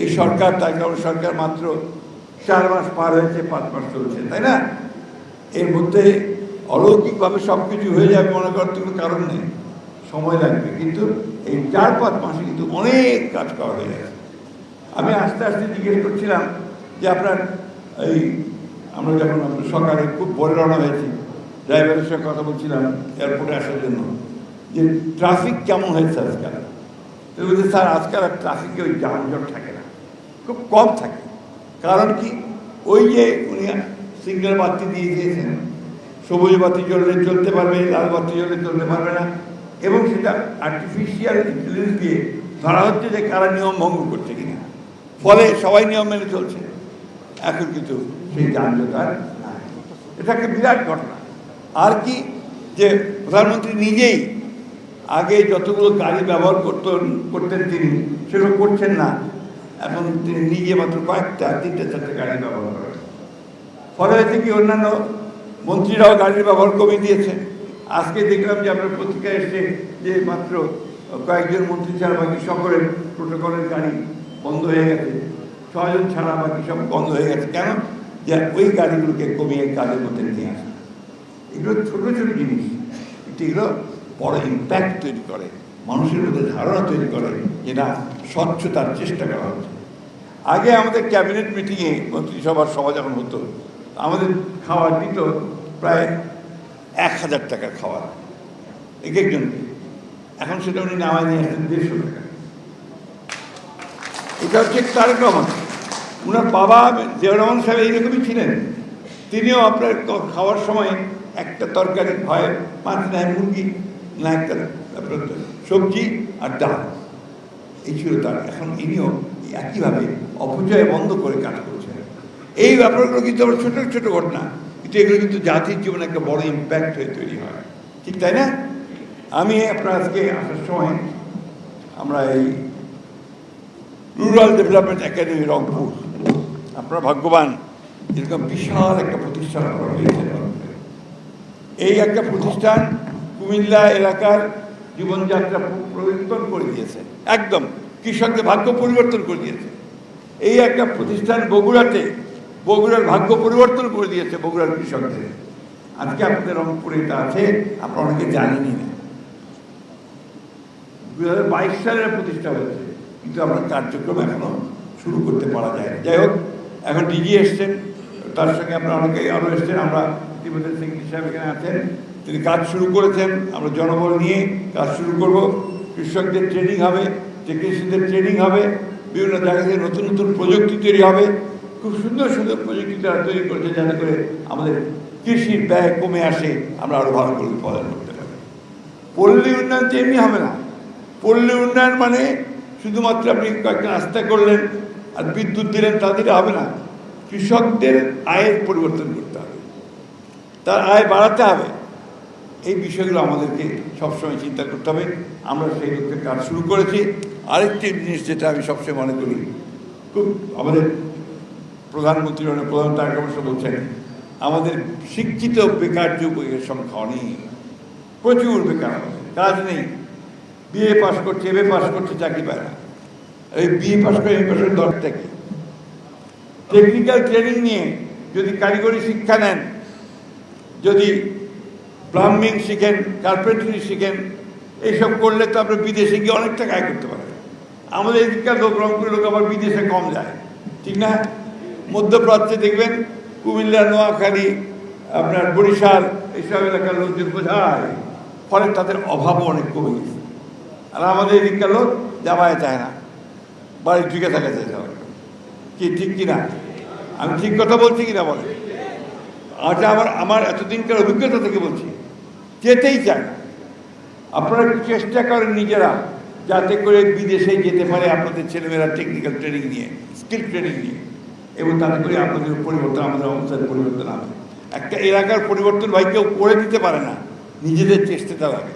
এই সরকার, তাই সরকার মাত্র 4 মাস পার হয়েছে, 5 মাস চলছে, তাই না? এর মধ্যে অলৌকিকভাবে সব কিছু হয়ে যাবে মনে করতে কোনো কারণ নেই, সময় লাগবে। কিন্তু এই 4-5 মাসে কিন্তু অনেক কাজ করা হয়ে গেছে। আমি আস্তে আস্তে জিজ্ঞেস করছিলাম যে আপনার এই আমরা যখন সকালে খুব ভোরে রওনা হয়েছি, ড্রাইভারের সঙ্গে কথা বলছিলাম এয়ারপোর্টে আসার জন্য, যে ট্রাফিক কেমন হয়েছে আজকাল। তো বলছে স্যার আজকাল আর ট্রাফিকে ওই যানজট থাকে না, খুব কম থাকে। কারণ কি, ওই যে উনি সিগন্যাল বাতি দিয়ে দিয়েছেন, সবুজ বাতি জ্বললে চলতে পারবে, লাল বাতি জ্বললে চলতে পারবে না, এবং সেটা আর্টিফিশিয়াল ইন্টেলিজেন্স দিয়ে ধরা হচ্ছে যে কারা নিয়ম ভঙ্গ করছে কিনা, ফলে সবাই নিয়ম মেনে চলছে। এখন কিন্তু সেই যানজট আর নাই। এটা একটা বিরাট ঘটনা। আর কি, যে প্রধানমন্ত্রী নিজেই আগে যতগুলো গাড়ি ব্যবহার করতেন তিনি সেগুলো করছেন না, এখন তিনি নিজে মাত্র কয়েকটা 3-4টা গাড়ি ব্যবহার করেন। ফলে হয়েছে কি, অন্যান্য মন্ত্রীরাও গাড়ির ব্যবহার কমিয়ে দিয়েছে। আজকে দেখলাম যে আপনার পত্রিকায় এসছে যে মাত্র কয়েকজন মন্ত্রী ছাড়া বাকি সকলের প্রোটোকলের গাড়ি বন্ধ হয়ে গেছে, 6 জন ছাড়া বাকি সব বন্ধ হয়ে গেছে। কেন? যে ওই গাড়িগুলোকে কমিয়ে কাজের মধ্যে নিয়ে আসে। এগুলো ছোটো ছোটো জিনিস, কিন্তু এগুলো বড় ইম্প্যাক্ট তৈরি করে, মানুষের মধ্যে ধারণা তৈরি করে যে না, স্বচ্ছতার চেষ্টা করা হচ্ছে। আগে আমাদের ক্যাবিনেট মিটিংয়ে মন্ত্রিসভার সভা যখন হতো, আমাদের খাওয়ার দিত প্রায় 1000 টাকার খাওয়ার এক একজনকে। এখন সেটা উনি নামায় নিয়ে আসেন 150 টাকা। এটা হচ্ছে তারেক রহমান। ওনার বাবা জিয়াউর রহমান সাহেব এইরকমই ছিলেন। তিনিও আপনার খাওয়ার সময় একটা তরকারি হয়, 5 নেয় মুরগি, না একটা সবজি আর ডাল, এই ছিল তার। এখন ইনিও একইভাবে অপচয় বন্ধ করে কাজ করছেন। এই ব্যাপারগুলো কিন্তু আমার ছোটো ছোটো ঘটনা, কিন্তু এগুলো কিন্তু জাতির জীবনে একটা বড় ইম্প্যাক্ট হয়ে তৈরি হয়, ঠিক তাই না? আমি আপনার আজকে আসার সময় আমরা এই রুরাল ডেভেলপমেন্ট একাডেমি রংপুর, আপনারা ভাগ্যবান, এরকম বিশাল একটা প্রতিষ্ঠান করা হয়েছে। এই একটা প্রতিষ্ঠান কুমিল্লা এলাকার জীবনযাত্রা পরিবর্তন করে দিয়েছে, একদম কৃষকদের ভাগ্য পরিবর্তন করে দিয়েছে। এই একটা প্রতিষ্ঠান বগুড়ার ভাগ্য পরিবর্তন করে দিয়েছে, বগুড়ার কৃষকদের। আজকে আপনাদের রংপুরে এটা আছে, আপনারা অনেকে জানেনই না। 2022 সালে প্রতিষ্ঠা হয়েছে, কিন্তু আমরা কার্যক্রম এখনো শুরু করতে পারা যায় না। যাই হোক, এখন ডিজি এসছেন, তার সঙ্গে আপনারা অনেকেই আরও এসছেন। আমরা ইতিমধ্যে সেক্রেটারি সাহেব এখানে আছেন, তিনি কাজ শুরু করেছেন। আমরা জনবল নিয়ে কাজ শুরু করব। কৃষকদের ট্রেনিং হবে, টেকনিশিয়ানদের ট্রেনিং হবে, বিভিন্ন জায়গা থেকে নতুন নতুন প্রযুক্তি তৈরি হবে। খুব সুন্দর সুন্দর প্রযুক্তি তারা তৈরি করেছে, যাতে করে আমাদের কৃষির ব্যয় কমে আসে, আমরা আরও ভালো করে উৎপাদন করতে পারি। পল্লী উন্নয়ন তো এমনি হবে না। পল্লী উন্নয়ন মানে শুধুমাত্র আপনি কয়েকটা রাস্তা করলেন আর বিদ্যুৎ দিলেন, তাদের হবে না। কৃষকদের আয়ের পরিবর্তন করতে হবে, তার আয় বাড়াতে হবে। এই বিষয়গুলো আমাদেরকে সবসময় চিন্তা করতে হবে। আমরা সেই লক্ষ্যে কাজ শুরু করেছি। আরেকটি জিনিস যেটা আমি সবসময় মনে করি, খুব আমাদের প্রধানমন্ত্রী প্রধান তারেক রহমান বলছেন, আমাদের শিক্ষিত বেকার যুবকের সংখ্যা অনেক, প্রচুর বেকার, কাজ নেই, বিএ পাস করছে, এমএ পাস করছে, চাকরি পায় না। এই বিএ পাস করে এমএ পাসের দরকারটা কি? টেকনিক্যাল ট্রেনিং নিয়ে যদি কারিগরি শিক্ষা নেন, যদি প্লাম্বিং শিখেন, কার্পেন্টারি শিখেন, এইসব করলে তো আপনার বিদেশে গিয়ে অনেক টাকা আয় করতে পারেন। আমাদের এদিককার লোক, রংপুরের লোক আবার বিদেশে কম যায়, ঠিক না? মধ্যপ্রাচ্যে দেখবেন কুমিল্লা, নোয়াখালী, আপনার বরিশাল, এইসব এলাকার লোকজন বোঝায়, ফলে তাদের অভাবও অনেক কমে গেছে। আর আমাদের এদিককার লোক যাওয়ায় চায় না, বাড়ি ঢুকে থাকে চাই সবাই। কি ঠিক কিনা? আমি ঠিক কথা বলছি কিনা বলে? আচ্ছা, আমার এতদিনকার অভিজ্ঞতা থেকে বলছি, যেতেই চায় না। আপনারা একটু চেষ্টা করেন নিজেরা, যাতে করে বিদেশে যেতে পারে আপনাদের ছেলেমেয়েরা টেকনিক্যাল ট্রেনিং নিয়ে, স্কিল ট্রেনিং নিয়ে, এবং তাতে করে আপনাদের পরিবর্তন, আমাদের অবস্থার পরিবর্তন হবে। একটা এলাকার পরিবর্তন ভাই কেউ করে দিতে পারে না, নিজেদের চেষ্টাটা লাগে।